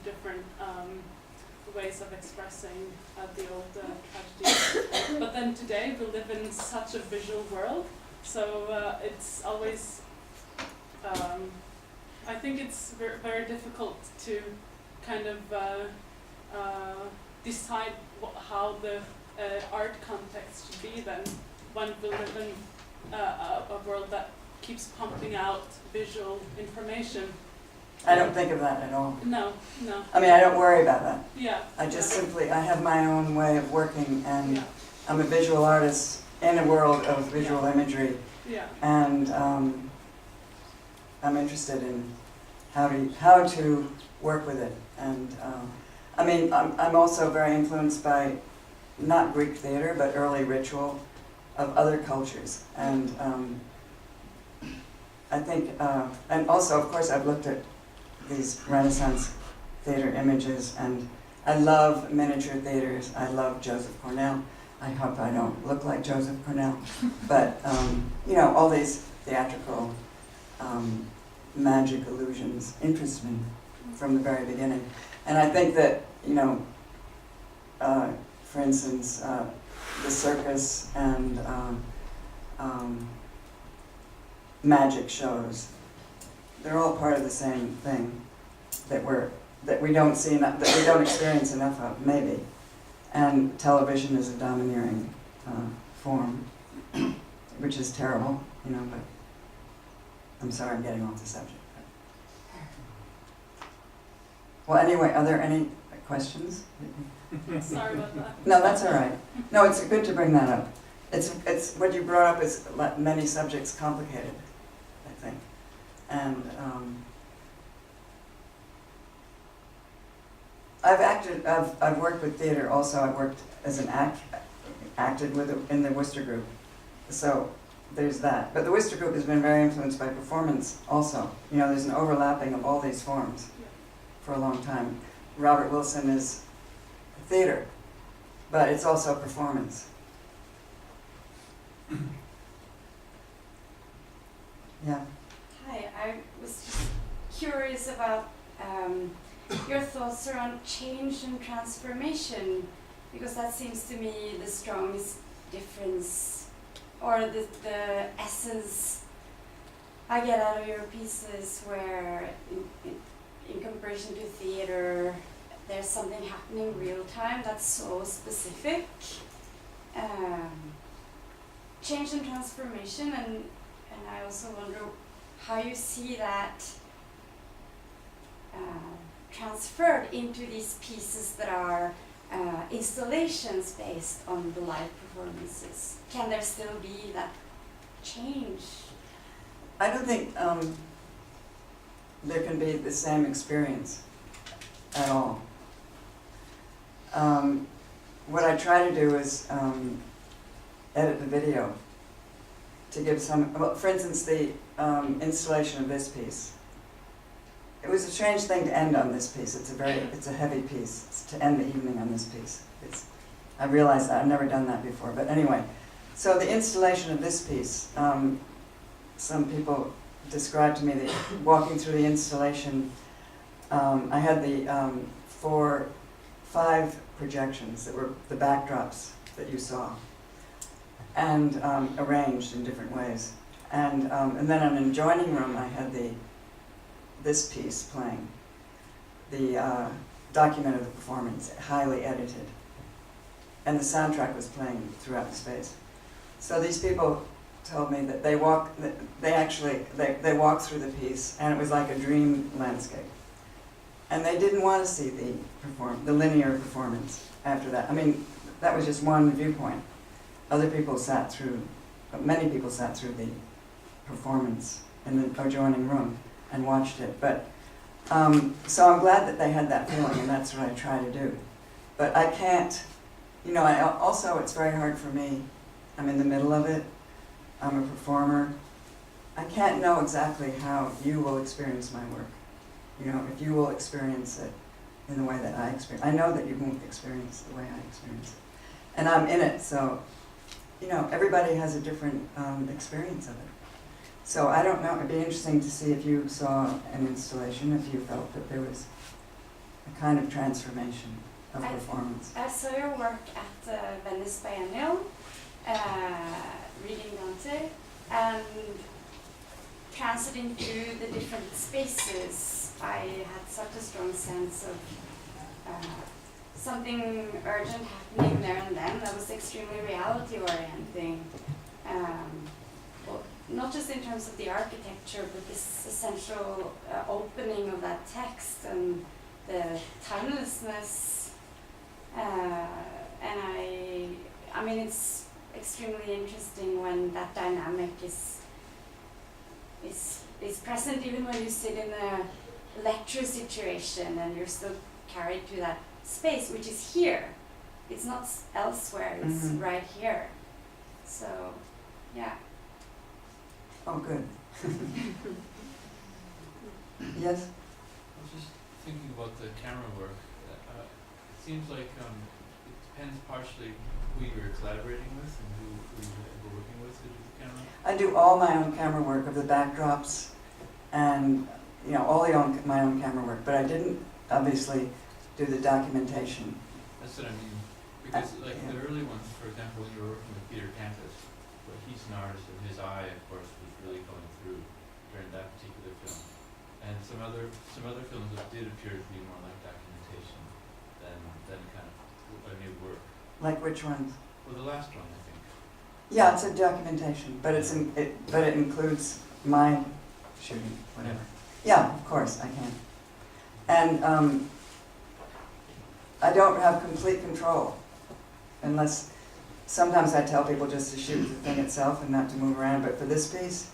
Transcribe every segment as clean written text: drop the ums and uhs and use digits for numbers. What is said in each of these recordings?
different ways of expressing the old tragedy. But then today we live in such a visual world, so it's always, I think it's very difficult to kind of decide how the art context should be then, when we live in a world that keeps pumping out visual information. I don't think of that at all. No, no. I mean, I don't worry about that. Yeah. I just simply, I have my own way of working, and Yeah. I'm a visual artist in a world of visual imagery, Yeah. and I'm interested in how to work with it. And I mean, I'm also very influenced by not Greek theater, but early ritual of other cultures. And I think, and also, of course, I've looked at these Renaissance theater images, and I love miniature theaters. I love Joseph Cornell. I hope I don't look like Joseph Cornell, but you know, all these theatrical magic illusions interest me from the very beginning. And I think that, you know, for instance, the circus and magic shows, they're all part of the same thing that we don't see enough, that we don't experience enough of, maybe. And television is a domineering form, which is terrible, you know, but I'm sorry I'm getting off the subject. Well, anyway, are there any questions? Sorry about that. No, that's all right. No, it's good to bring that up. It's what you brought up is many subjects complicated, I think. And I've worked with theater also. I've worked as an acted in the Worcester group. So there's that. But the Worcester group has been very influenced by performance also. You know, there's an overlapping of all these forms for a long time. Robert Wilson is theater, but it's also performance. Yeah. Hi, I was just curious about your thoughts around change and transformation, because that seems to me the strongest difference, or the essence I get out of your pieces, where in comparison to theater, there's something happening real time that's so specific. Change and transformation, and I also wonder how you see that transferred into these pieces that are installations based on the live performances. Can there still be that change? I don't think there can be the same experience at all. What I try to do is edit the video to give some, well, for instance, the installation of this piece. It was a strange thing to end on this piece. It's a heavy piece. It's to end the evening on this piece. I realize that I've never done that before, but anyway. So the installation of this piece, some people described to me that walking through the installation, I had the 5 projections that were the backdrops that you saw, and arranged in different ways. And then in an adjoining room, I had this piece playing, the document of the performance, highly edited, and the soundtrack was playing throughout the space. So these people told me that they walked through the piece, and it was like a dream landscape. And they didn't want to see the linear performance after that. I mean, that was just one viewpoint. Other people many people sat through the performance in the adjoining room and watched it. But so I'm glad that they had that feeling, and that's what I try to do. But I can't, you know, also it's very hard for me. I'm in the middle of it. I'm a performer. I can't know exactly how you will experience my work. You know, if you will experience it in the way that I experience. I know that you won't experience the way I experience it. And I'm in it, so, you know, everybody has a different experience of it. So I don't know, it'd be interesting to see if you saw an installation, if you felt that there was a kind of transformation of I- performance. I saw your work at the Venice Biennial, reading Dante, and transiting through the different spaces. I had such a strong sense of something urgent happening there and then that was extremely reality orienting. Well, not just in terms of the architecture, but this essential opening of that text and the timelessness. And I mean, it's extremely interesting when that dynamic is present, even when you sit in a lecture situation and you're still carried to that space, which is here. It's not elsewhere, it's right here. So, yeah. Oh, good. Yes? I was just thinking about the camera work. It seems like it depends partially who you're collaborating with and who you're working with to do the camera. I do all my own camera work of the backdrops and, you know, my own camera work, but I didn't obviously do the documentation. That's what I mean. Because like yeah. the early ones, for example, when you were working with Peter Cantus, but he's an artist and his eye, of course, was really going through during that particular film. And some other films that did appear to be more like documentation than kind of a new work. Like which ones? Well, the last one, I think. Yeah, it's a documentation, but but it includes my shooting, whatever. Yeah, of course, I can. And I don't have complete control, unless sometimes I tell people just to shoot the thing itself and not to move around, but for this piece,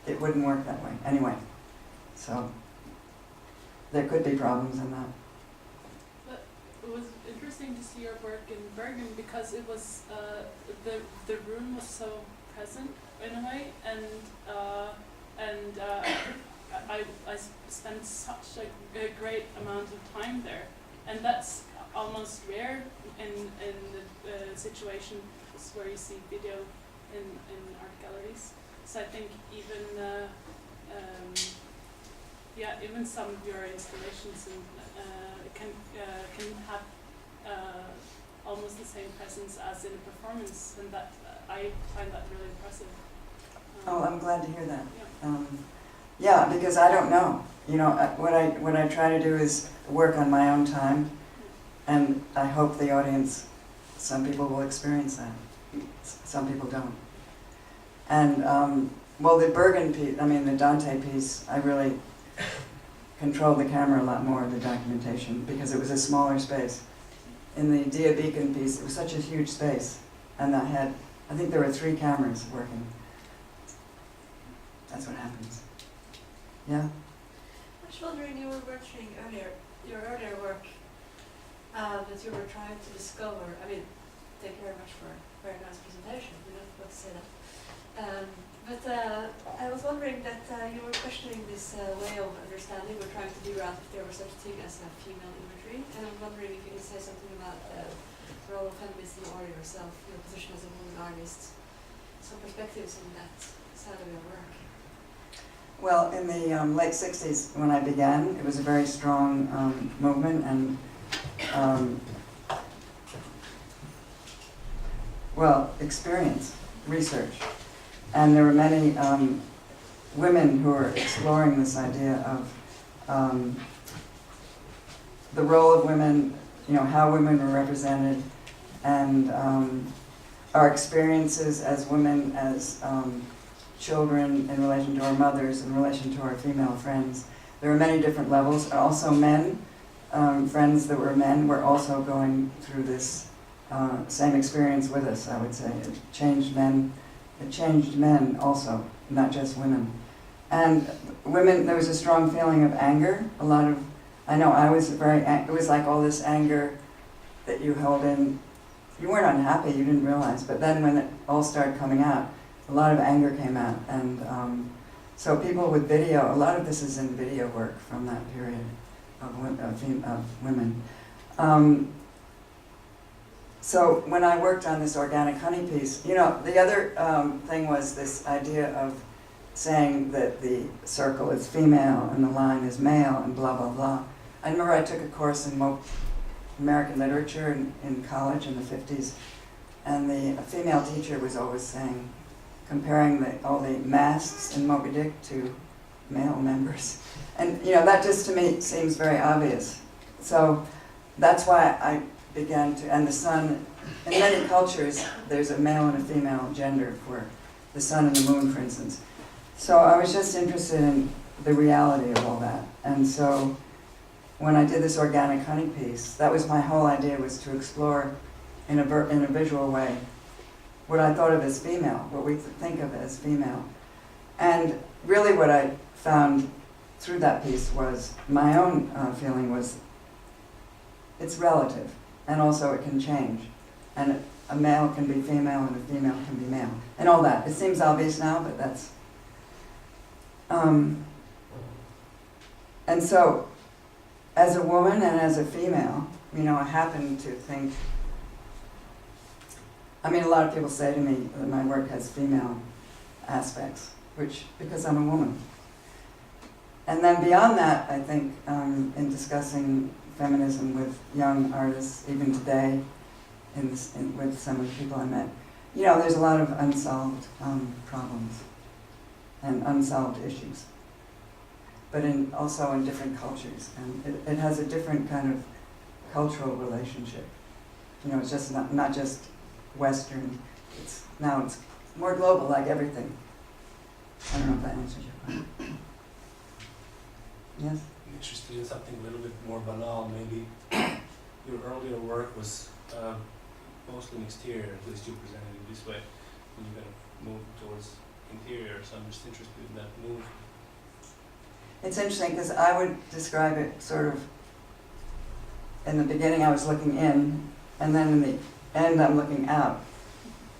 it wouldn't work that way. Anyway, so there could be problems in that. But it was interesting to see your work in Bergen because it was the room was so present in a way, and I spent such a great amount of time there, and that's almost rare in the situations where you see video in art galleries. So I think even some of your installations can have almost the same presence as in a performance, and that I find that really impressive. Oh, I'm glad to hear that. Yeah. Yeah, because I don't know. You know, what I try to do is work on my own time, and I hope the audience, some people will experience that, some people don't. And well, the Bergen piece, the Dante piece, I really controlled the camera a lot more, the documentation, because it was a smaller space. In the Dia Beacon piece, it was such a huge space, and I think there were 3 cameras working. That's what happens. Yeah? I was wondering, you were mentioning earlier, your earlier work, that you were trying to discover. Thank you very much for a very nice presentation. We don't want to say that. But I was wondering that you were questioning this way of understanding, or trying to figure out if there was such a thing as a female imagery. And I'm wondering if you could say something about the role of feminism or yourself, your position as a woman artist, some perspectives on that side of your work. Well, in the late 60s, when I began, it was a very strong movement, and experience, research. And there were many women who were exploring this idea of the role of women, how women were represented, and our experiences as women, as children in relation to our mothers, in relation to our female friends. There were many different levels. Also men, friends that were men, were also going through this same experience with us, I would say. It changed men also, not just women. And women, there was a strong feeling of anger. It was like all this anger that you held in. You weren't unhappy, you didn't realize, but then when it all started coming out, a lot of anger came out. And so people with video, a lot of this is in video work from that period of women. So when I worked on this organic honey piece, the other thing was this idea of saying that the circle is female and the line is male and blah, blah, blah. I remember I took a course in American literature in college in the 50s, and the female teacher was always saying, comparing all the masks in Moby Dick to male members. And that just to me seems very obvious. So that's why I began to, and the sun, in many cultures, there's a male and a female gender for the sun and the moon, for instance. So I was just interested in the reality of all that. And so when I did this organic honey piece, that was my whole idea, was to explore in a visual way what I thought of as female, what we think of as female. And really what I found through that piece was, my own feeling was, it's relative, and also it can change. And a male can be female and a female can be male, and all that. It seems obvious now, but that's... and so, as a woman and as a female, I happen to think, a lot of people say to me that my work has female aspects, because I'm a woman. And then beyond that, I think, in discussing feminism with young artists, even today, with some of the people I met, there's a lot of unsolved problems and unsolved issues, but also in different cultures, and it has a different kind of cultural relationship. It's just not just Western. Now it's more global, like everything. I don't know if that answers your question. Yes? I'm interested in something a little bit more banal, maybe. Your earlier work was mostly an exterior, at least you presented it this way, and you're going to move towards interior, so I'm just interested in that move. It's interesting, because I would describe it sort of, in the beginning I was looking in, and then in the end I'm looking out.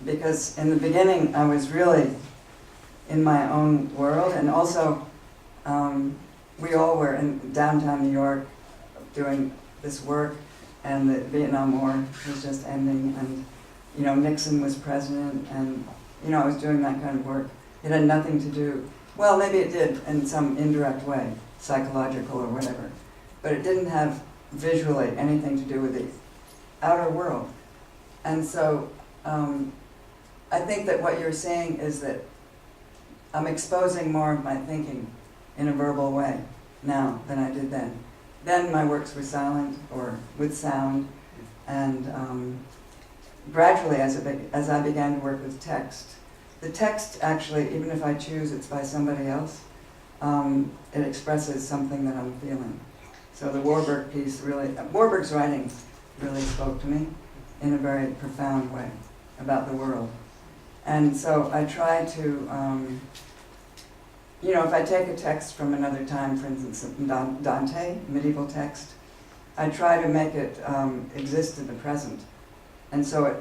Because in the beginning I was really in my own world, and also we all were in downtown New York doing this work, and the Vietnam War was just ending, and Nixon was president, and I was doing that kind of work. It had nothing to do, well, maybe it did in some indirect way, psychological or whatever, but it didn't have visually anything to do with the outer world. And so I think that what you're saying is that I'm exposing more of my thinking in a verbal way now than I did then. Then my works were silent or with sound, and gradually as I began to work with text, the text actually, even if I choose it's by somebody else, it expresses something that I'm feeling. So the Warburg piece Warburg's writing really spoke to me in a very profound way about the world. And so I try to, if I take a text from another time, for instance, Dante, medieval text, I try to make it exist in the present. And so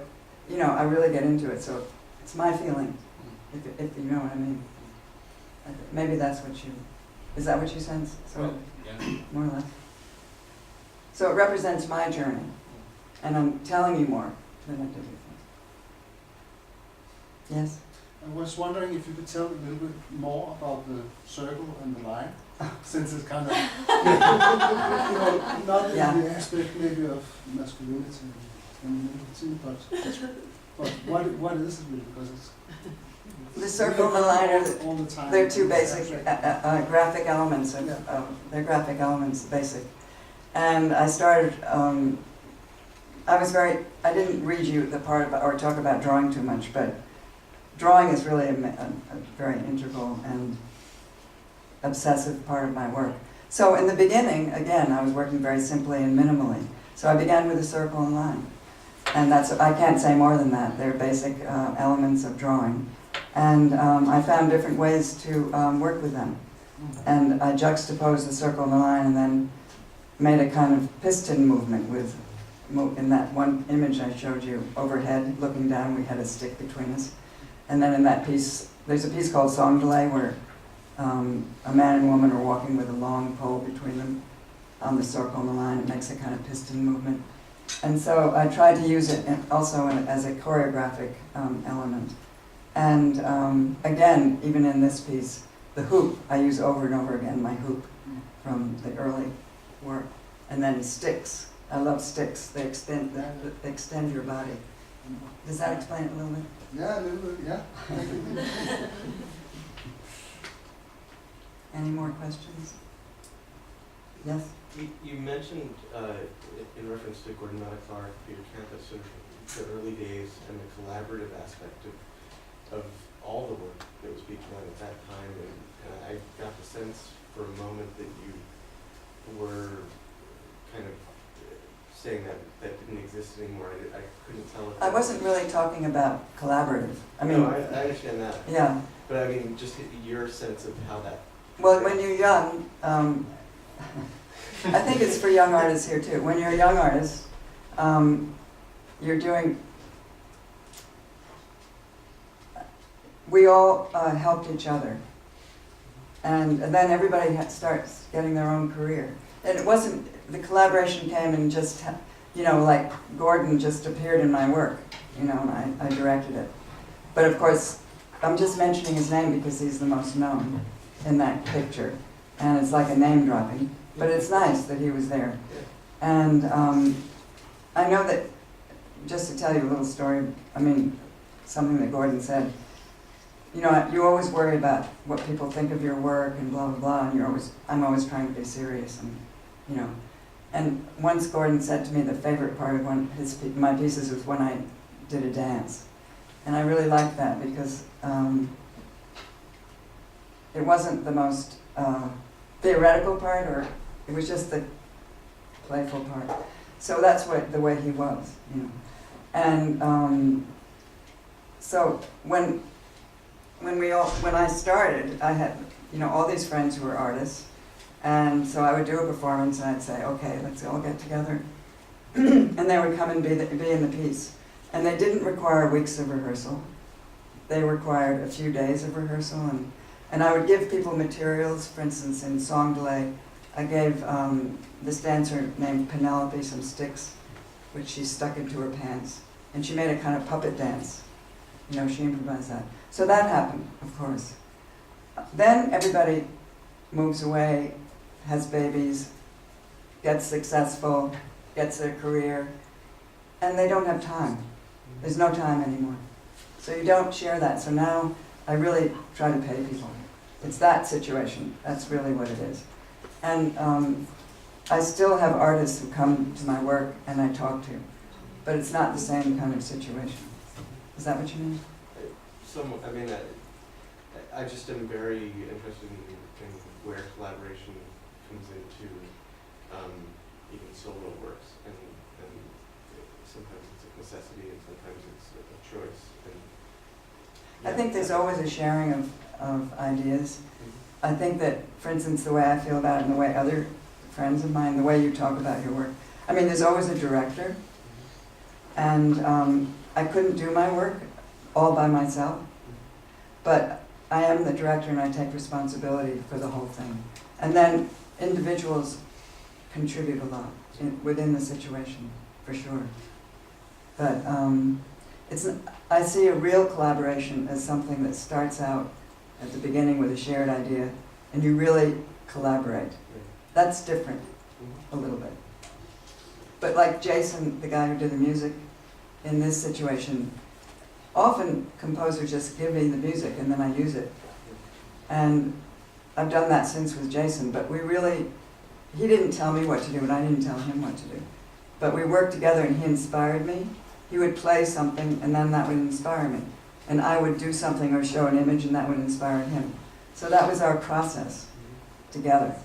I really get into it, so it's my feeling, if you know what I mean. Maybe that's what is that what you sense? So Well, yeah. more or less. So it represents my journey, and I'm telling you more than I did before. Yes? I was wondering if you could tell a little bit more about the circle and the line, since it's kind of, not in the aspect maybe of masculinity and femininity, but what is it really? Because it's The circle and the line are all the time. they're two basic graphic elements. They're graphic elements, basic. And I started. I didn't read you the part about or talk about drawing too much, but drawing is really a very integral and obsessive part of my work. So in the beginning, again, I was working very simply and minimally. So I began with a circle and line, and I can't say more than that. They're basic elements of drawing. And I found different ways to work with them. And I juxtaposed the circle and the line and then made a kind of piston movement in that one image I showed you, overhead, looking down, we had a stick between us. And then in that piece, there's a piece called Song Delay where a man and woman are walking with a long pole between them on the circle and the line. It makes a kind of piston movement. And so I tried to use it also as a choreographic element. And again, even in this piece, the hoop, I use over and over again my hoop from the early work. And then sticks. I love sticks. They extend your body. Does that explain it a little bit? Yeah, a little bit, yeah. Any more questions? Yes? You mentioned, in reference to Gordon Clark, Peter Campus, sort of the early days and the collaborative aspect of all the work that was being done at that time, and I got the sense for a moment that you were kind of saying that didn't exist anymore. I couldn't tell if I wasn't really talking about collaborative. I mean, no, I understand that. yeah. But I mean, just your sense of how that. Well, when you're young, I think it's for young artists here too. When you're a young artist, you're doing. We all helped each other, and then everybody starts getting their own career. And it wasn't, the collaboration came and just, you know, like Gordon just appeared in my work, you know, and I directed it. But of course, I'm just mentioning his name because he's the most known in that picture, and it's like a name dropping. But it's nice that he was there. And I know that, just to tell you a little story, I mean, something that Gordon said, you know, you always worry about what people think of your work and blah, blah, blah, and I'm always trying to be serious, and, you know. And once Gordon said to me the favorite part of my pieces was when I did a dance. And I really liked that because it wasn't the most theoretical part, or it was just the playful part. So that's the way he was, you know. And so when I started, I had, you know, all these friends who were artists, and so I would do a performance and I'd say, okay, let's all get together, and they would come and be in the piece. And they didn't require weeks of rehearsal. They required a few days of rehearsal, and I would give people materials. For instance, in Song Delay, I gave this dancer named Penelope some sticks, which she stuck into her pants, and she made a kind of puppet dance. You know, she improvised that. So that happened, of course. Then everybody moves away, has babies, gets successful, gets their career, and they don't have time. There's no time anymore. So you don't share that. So now I really try to pay people. It's that situation. That's really what it is. And I still have artists who come to my work and I talk to, but it's not the same kind of situation. Is that what you mean? I mean, I just am very interested in where collaboration comes into even solo works, and sometimes it's a necessity and sometimes it's a choice. And I think there's always a sharing of ideas. I think that, for instance, the way I feel about it and the way other friends of mine, the way you talk about your work, I mean, there's always a director, and I couldn't do my work all by myself, but I am the director and I take responsibility for the whole thing. And then individuals contribute a lot within the situation, for sure. But I see a real collaboration as something that starts out at the beginning with a shared idea, and you really collaborate. That's different, a little bit. But like Jason, the guy who did the music, in this situation, often composers just give me the music and then I use it. And I've done that since with Jason, but he didn't tell me what to do and I didn't tell him what to do. But we worked together and he inspired me. He would play something and then that would inspire me. And I would do something or show an image and that would inspire him. So that was our process together.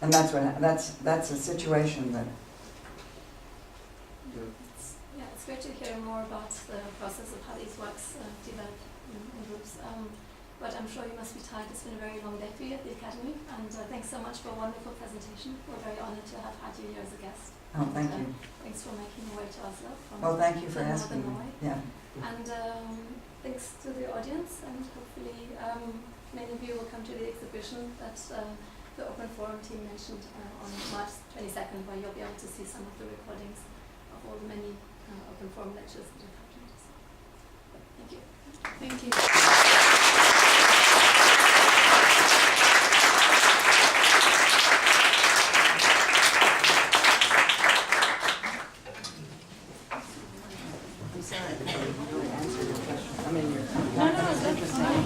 And that's a situation that. It's great to hear more about the process of how these works develop in groups. But I'm sure you must be tired. It's been a very long day for you at the Academy. And thanks so much for a wonderful presentation. We're very honored to have had you here as a guest. Oh, thank you. Thanks for making your way to Oslo. Well, thank you for asking me. Yeah. And thanks to the audience, and hopefully many of you will come to the exhibition that the Open Forum team mentioned on March 22nd, where you'll be able to see some of the recordings of all the many Open Forum lectures that have happened. Thank you. Thank you. sorry, I didn't really answer your question. I mean, No, no, that's that's interesting. fine.